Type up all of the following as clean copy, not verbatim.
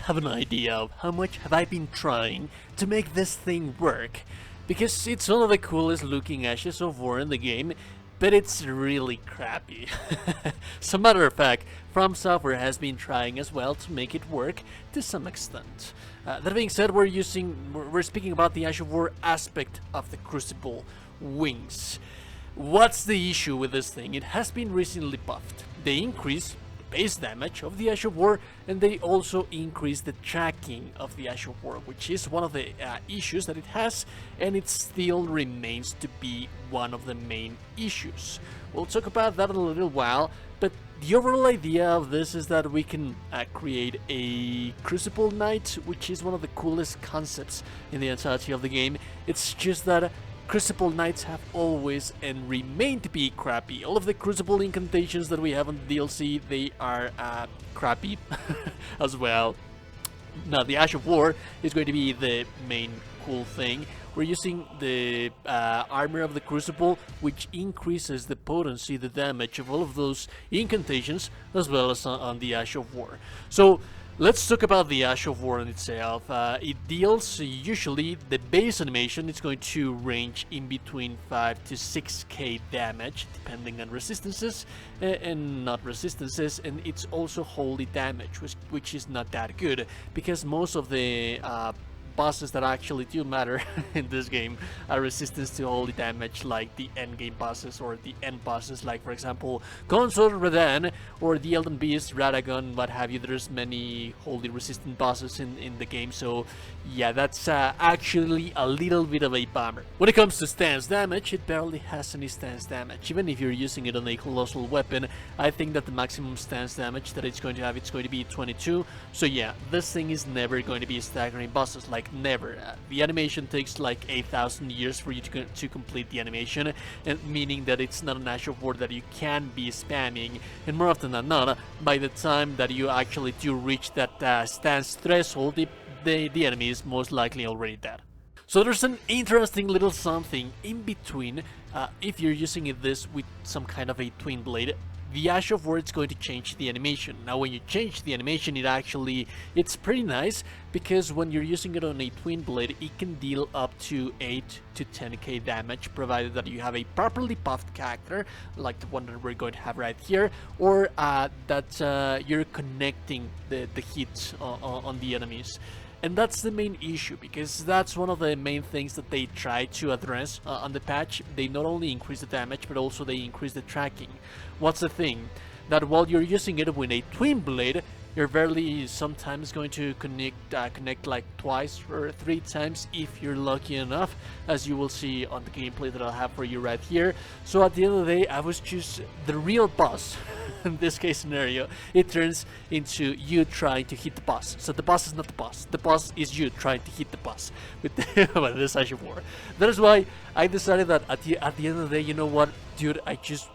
have an idea of how much have I been trying to make this thing work, because it's one of the coolest looking Ashes of War in the game, but it's really crappy. As a matter of fact, From Software has been trying as well to make it work to some extent. That being said, we're speaking about the Ash of War aspect of the Crucible wings. What's the issue with this thing? It has been recently buffed. They increase the base damage of the Ash of War, and they also increase the tracking of the Ash of War, which is one of the issues that it has, and it still remains to be one of the main issues. We'll talk about that in a little while, but the overall idea of this is that we can create a Crucible Knight, which is one of the coolest concepts in the entirety of the game. It's just that Crucible Knights have always and remain to be crappy. All of the Crucible incantations that we have on the DLC, they are crappy as well. Now, the Ash of War is going to be the main cool thing. We're using the armor of the Crucible, which increases the potency, the damage of all of those incantations, as well as on the Ash of War. So let's talk about the Ash of War in itself. It deals usually the base animation. It's going to range in between 5 to 6k damage, depending on resistances and not resistances, and it's also holy damage, which is not that good because most of the bosses that actually do matter in this game are resistance to holy damage, like the end game bosses or the end bosses, like for example Consort Redan or the Elden Beast, Radagon, what have you. There's many holy resistant bosses in the game, so yeah, that's actually a little bit of a bummer. When it comes to stance damage, it barely has any stance damage. Even if you're using it on a colossal weapon, I think that the maximum stance damage that it's going to have, it's going to be 22. So yeah, this thing is never going to be staggering bosses, like never. The animation takes like 8,000 years for you to complete the animation, and meaning that it's not an Ash of War that you can be spamming, and more often than not, by the time that you actually do reach that stance threshold, the enemy is most likely already dead. So there's an interesting little something in between. If you're using this with some kind of a twin blade, the Ash of War is going to change the animation. Now when you change the animation, it's pretty nice, because when you're using it on a twin blade, it can deal up to 8 to 10k damage, provided that you have a properly buffed character, like the one that we're going to have right here, or that you're connecting the hits on the enemies. And that's the main issue, because that's one of the main things that they try to address on the patch. They not only increase the damage, but also they increase the tracking. What's the thing? That while you're using it with a twin blade, you're barely sometimes going to connect like twice or 3 times if you're lucky enough, as you will see on the gameplay that I'll have for you right here. So at the end of the day, I was just the real boss. In this case scenario, it turns into you trying to hit the boss. So the boss is not the boss. The boss is you trying to hit the boss with this Ash of War. That is why I decided that at the end of the day, you know what, dude, I just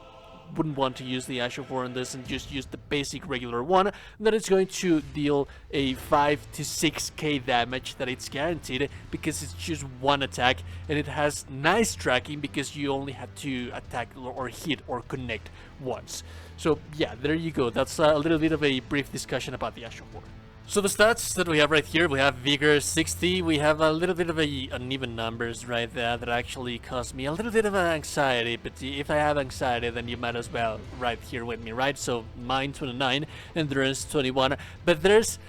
wouldn't want to use the Ash of War on this and just use the basic regular one, that it's going to deal a 5 to 6k damage, that it's guaranteed, because it's just one attack, and it has nice tracking because you only have to attack or hit or connect once. So yeah, there you go. That's a little bit of a brief discussion about the Ash of War. So the stats that we have right here, we have Vigor 60, we have a little bit of uneven numbers right there that actually cause me a little bit of anxiety, but if I have anxiety, then you might as well right here with me, right? So mine 29, Endurance 21, but there's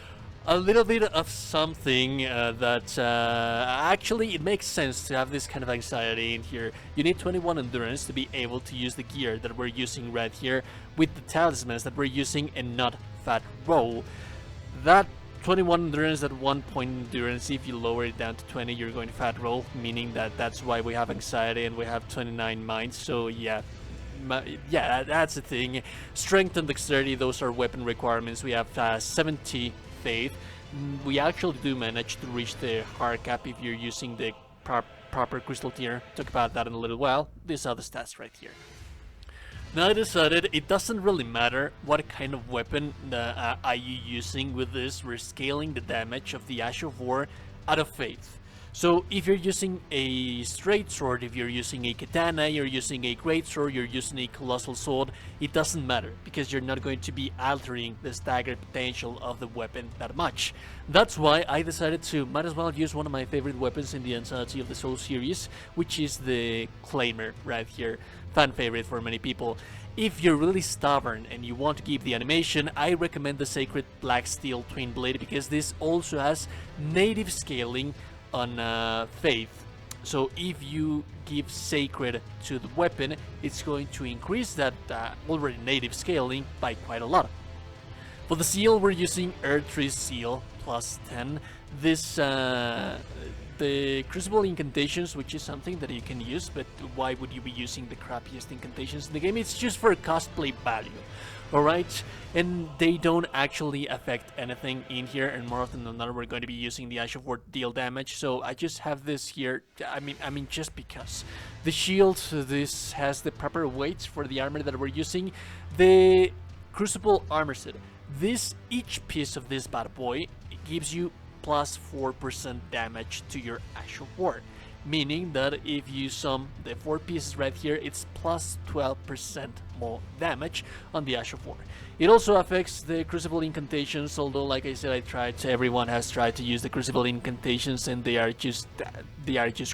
a little bit of something that actually it makes sense to have this kind of anxiety in here. You need 21 Endurance to be able to use the gear that we're using right here with the Talismans that we're using, and not Fat Roll. That 21 Endurance at 1 point Endurance, if you lower it down to 20, you're going to Fat Roll, meaning that that's why we have anxiety and we have 29 minds. So yeah, that's the thing. Strength and Dexterity, those are weapon requirements. We have 70 Faith. We actually do manage to reach the hard cap if you're using the proper crystal tier. Talk about that in a little while. These are the stats right here. Now I decided it doesn't really matter what kind of weapon are you using with this. We're scaling the damage of the Ash of War out of Faith. So if you're using a straight sword, if you're using a katana, you're using a great sword, you're using a colossal sword, it doesn't matter because you're not going to be altering the stagger potential of the weapon that much. That's why I decided to might as well use one of my favorite weapons in the entirety of the Soul series, which is the Claimer right here, fan favorite for many people. If you're really stubborn and you want to keep the animation, I recommend the Sacred Black Steel Twin Blade because this also has native scaling on Faith. So if you give Sacred to the weapon, it's going to increase that already native scaling by quite a lot. For the seal, we're using Earth-3 Seal plus 10. This the Crucible incantations, which is something that you can use, but why would you be using the crappiest incantations in the game? It's just for cosplay value, alright? And they don't actually affect anything in here, and more often than not we're going to be using the Ash of War deal damage, so I just have this here, I mean just because. The shield, this has the proper weights for the armor that we're using. The Crucible armor set, each piece of this bad boy gives you plus 4% damage to your Ash of War, meaning that if you sum the 4 pieces right here, it's plus 12% more damage on the Ash of War. It also affects the Crucible incantations, although like I said, everyone has tried to use the Crucible incantations and they are just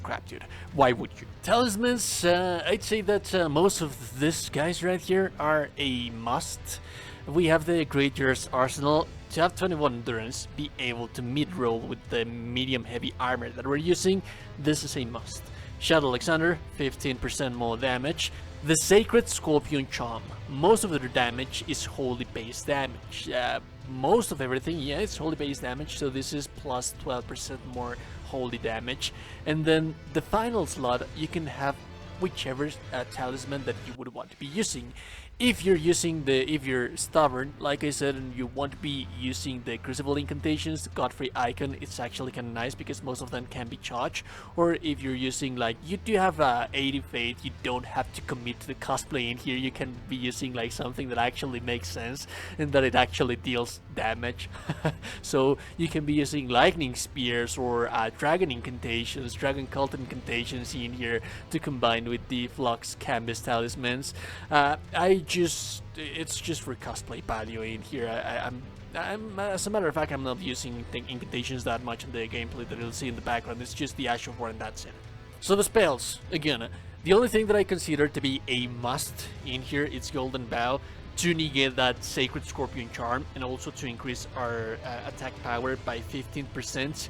crap, dude. Why would you? Talismans, I'd say that most of these guys right here are a must. We have the Great Year's Arsenal. To have 21 endurance, be able to mid-roll with the medium heavy armor that we're using, this is a must. Shadow Alexander, 15% more damage. The Sacred Scorpion Charm, most of their damage is holy base damage. Most of everything, yeah, it's holy base damage, so this is plus 12% more holy damage. And then the final slot, you can have whichever talisman that you would want to be using. If you're stubborn, like I said, and you want to be using the Crucible incantations, the Godfrey icon, it's actually kind of nice because most of them can be charged. Or if you're using, like, you do have 80 faith, you don't have to commit to the cosplay in here. You can be using like something that actually makes sense and that it actually deals damage. So you can be using lightning spears or dragon incantations, dragon cult incantations in here to combine with the Flux Canvas talismans. It's just for cosplay value in here. I'm as a matter of fact, I'm not using incantations that much in the gameplay that you'll see in the background. It's just the Ash of War and that's it. So the spells, again, the only thing that I consider to be a must in here is Golden Bow to negate that Sacred Scorpion Charm and also to increase our attack power by 15%.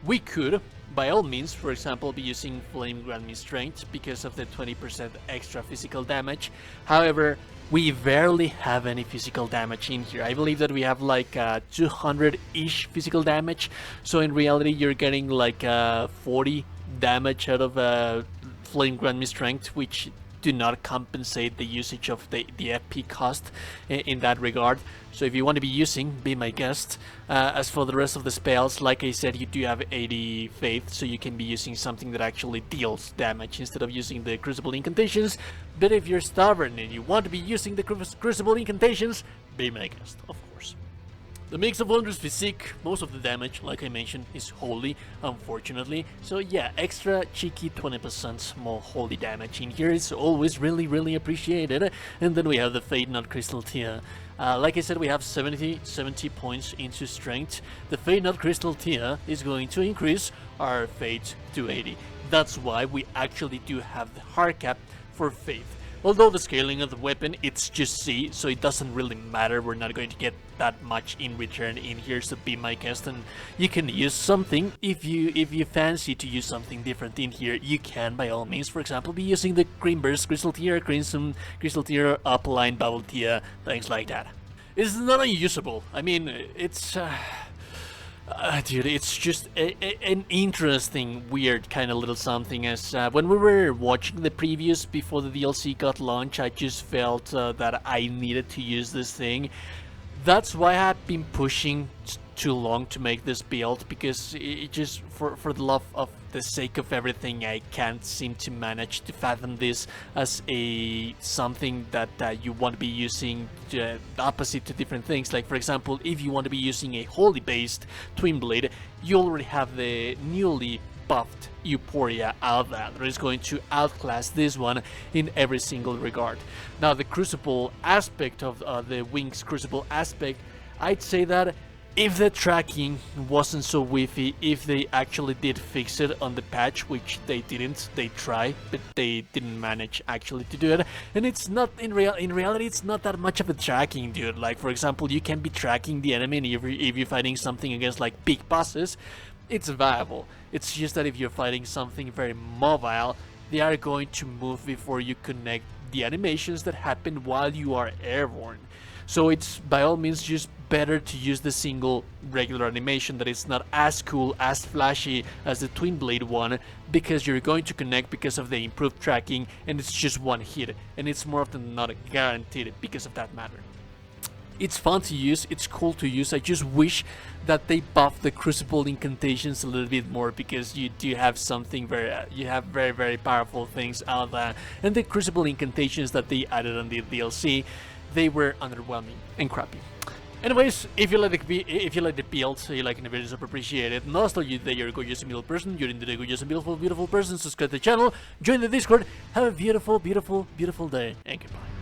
We could, by all means, for example, be using Flame Grant Me Strength because of the 20% extra physical damage. However, we barely have any physical damage in here. I believe that we have like 200-ish physical damage, so in reality you're getting like 40 damage out of Flame Grant Me Strength, which do not compensate the usage of the FP cost in that regard. So if you want to be using, be my guest. As for the rest of the spells, like I said, you do have 80 faith, so you can be using something that actually deals damage instead of using the Crucible incantations. But if you're stubborn and you want to be using the Crucible incantations, be my guest, of course. The mix of Wondrous Physique, most of the damage, like I mentioned, is holy, unfortunately. So yeah, extra cheeky 20% more holy damage in here is always really appreciated. And then we have the Fate Not Crystal Tear. Like I said, we have 70 points into strength. The Fate Not Crystal Tear is going to increase our Fate to 80. That's why we actually do have the hard cap for Faith. Although the scaling of the weapon, it's just C, so it doesn't really matter. We're not going to get that much in return in here, so be my guest, and you can use something. If you fancy to use something different in here, you can by all means. For example, be using the Green Burst Crystal Tear, Crimson Crystal Tear, Upline Bubble Tear, things like that. It's not unusable. I mean, it's dude, it's just an interesting, weird kind of little something. As when we were watching the previews before the DLC got launched, I just felt that I needed to use this thing. That's why I've been pushing too long to make this build, because it just, for the love of the sake of everything, I can't seem to manage to fathom this as something that you want to be using opposite to different things. Like, for example, if you want to be using a holy based twin blade, you already have the newly buffed Euphoria out that is going to outclass this one in every single regard. Now the Crucible aspect of the Wings Crucible aspect, I'd say that if the tracking wasn't so whiffy, if they actually did fix it on the patch, which they didn't, they tried, but they didn't manage actually to do it. And it's not in reality, it's not that much of a tracking, dude. Like for example, you can be tracking the enemy, and if you're fighting something against like big bosses, it's viable. It's just that if you're fighting something very mobile, they are going to move before you connect the animations that happen while you are airborne. So it's by all means just better to use the single regular animation that is not as cool, as flashy as the Twin Blade one, because you're going to connect because of the improved tracking, and it's just one hit, and it's more often than not guaranteed because of that matter. It's fun to use, it's cool to use. I just wish that they buff the Crucible incantations a little bit more, because you do have something very powerful things out there, and the Crucible incantations that they added on the DLC, they were underwhelming and crappy. Anyways, if you like the build, you like the video, super appreciate it. And also, you that you're a gorgeous and beautiful person, you're into the gorgeous and beautiful person, subscribe to the channel, join the Discord, have a beautiful day, and goodbye.